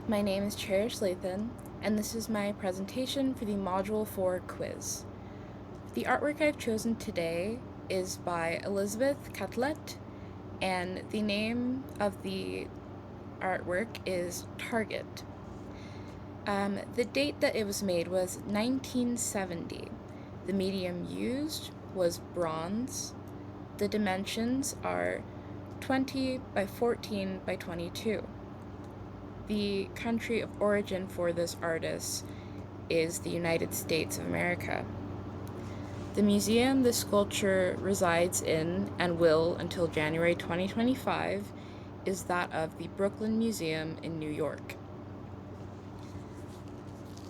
My name is Cherish Lathan, and this is my presentation for the Module 4 quiz. The artwork I've chosen today is by Elizabeth Catlett, and the name of the artwork is Target. The date that it was made was 1970. The medium used was bronze. The dimensions are 20 by 14 by 22. The country of origin for this artist is the United States of America. The museum the sculpture resides in and will until January 2025 is that of the Brooklyn Museum in New York.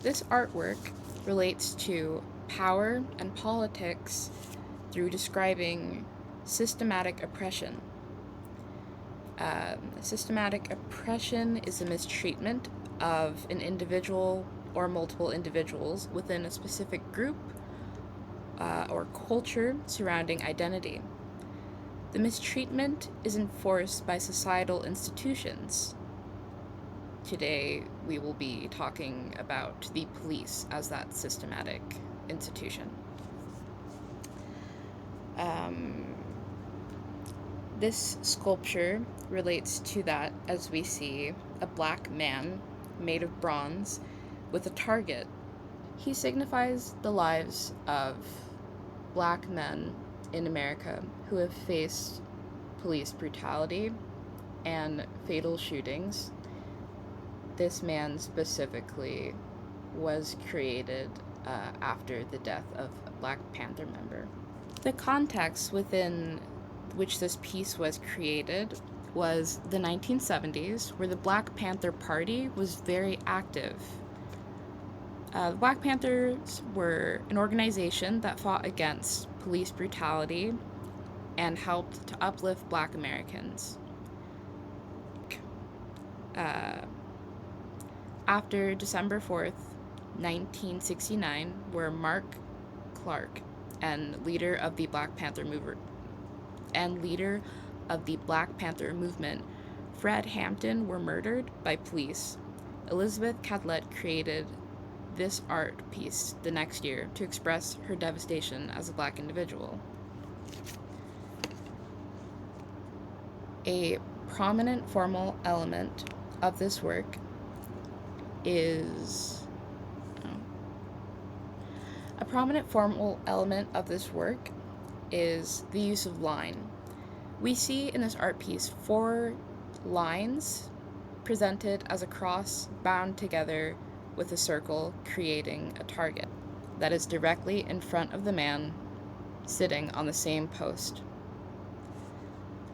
This artwork relates to power and politics through describing systematic oppression. Systematic oppression is a mistreatment of an individual or multiple individuals within a specific group or culture surrounding identity. The mistreatment is enforced by societal institutions. Today, we will be talking about the police as that systematic institution. This sculpture relates to that as we see a black man made of bronze with a target. He signifies the lives of black men in America who have faced police brutality and fatal shootings. This man specifically was created after the death of a Black Panther member. The context within which this piece was created was the 1970s, where the Black Panther Party was very active. The Black Panthers were an organization that fought against police brutality and helped to uplift Black Americans. After December 4th, 1969, where Mark Clark and leader of the Black Panther movement, Fred Hampton, were murdered by police, Elizabeth Catlett created this art piece the next year to express her devastation as a black individual. A prominent formal element of this work is the use of line. We see in this art piece 4 lines presented as a cross bound together with a circle, creating a target that is directly in front of the man sitting on the same post.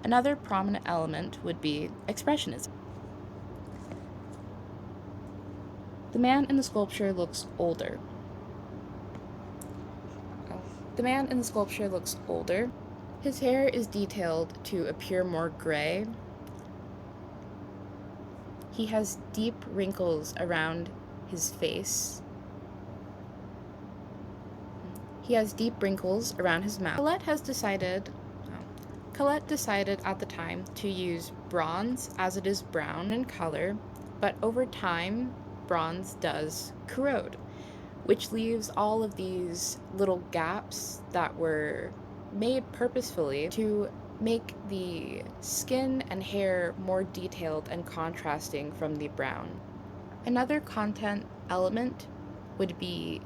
Another prominent element would be expressionism. The man in the sculpture looks older. His hair is detailed to appear more gray. He has deep wrinkles around his face. He has deep wrinkles around his mouth. Colette decided at the time to use bronze as it is brown in color, but over time, bronze does corrode, which leaves all of these little gaps that were made purposefully to make the skin and hair more detailed and contrasting from the brown. Another content element would be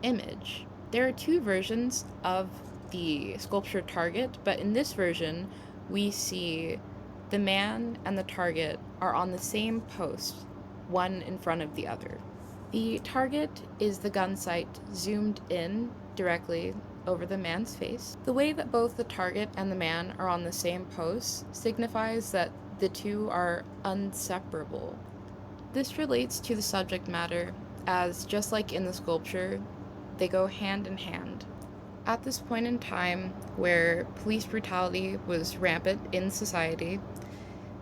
image. There are 2 versions of the sculpture target, but in this version, we see the man and the target are on the same post, one in front of the other. The target is the gun sight zoomed in directly over the man's face. The way that both the target and the man are on the same post signifies that the 2 are inseparable. This relates to the subject matter, as just like in the sculpture, they go hand in hand. At this point in time where police brutality was rampant in society,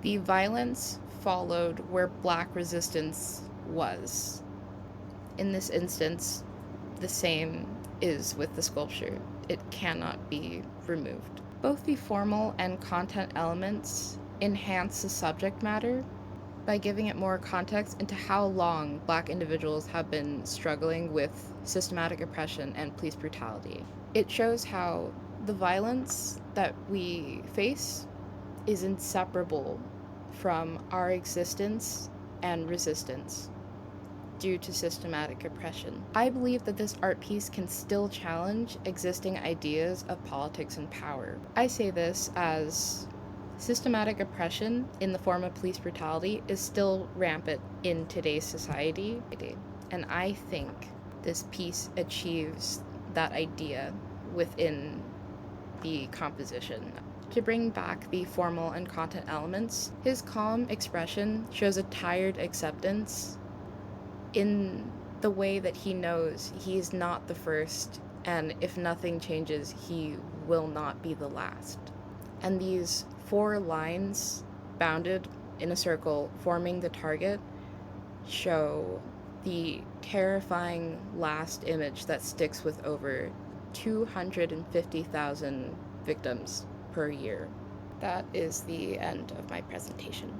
the violence followed where Black resistance was. In this instance, the same is with the sculpture. It cannot be removed. Both the formal and content elements enhance the subject matter, by giving it more context into how long Black individuals have been struggling with systematic oppression and police brutality. It shows how the violence that we face is inseparable from our existence and resistance due to systematic oppression. I believe that this art piece can still challenge existing ideas of politics and power. I say this as systematic oppression in the form of police brutality is still rampant in today's society, and I think this piece achieves that idea within the composition. To bring back the formal and content elements, his calm expression shows a tired acceptance in the way that he knows he's not the first, and if nothing changes, he will not be the last. And these 4 lines bounded in a circle forming the target show the terrifying last image that sticks with over 250,000 victims per year. That is the end of my presentation.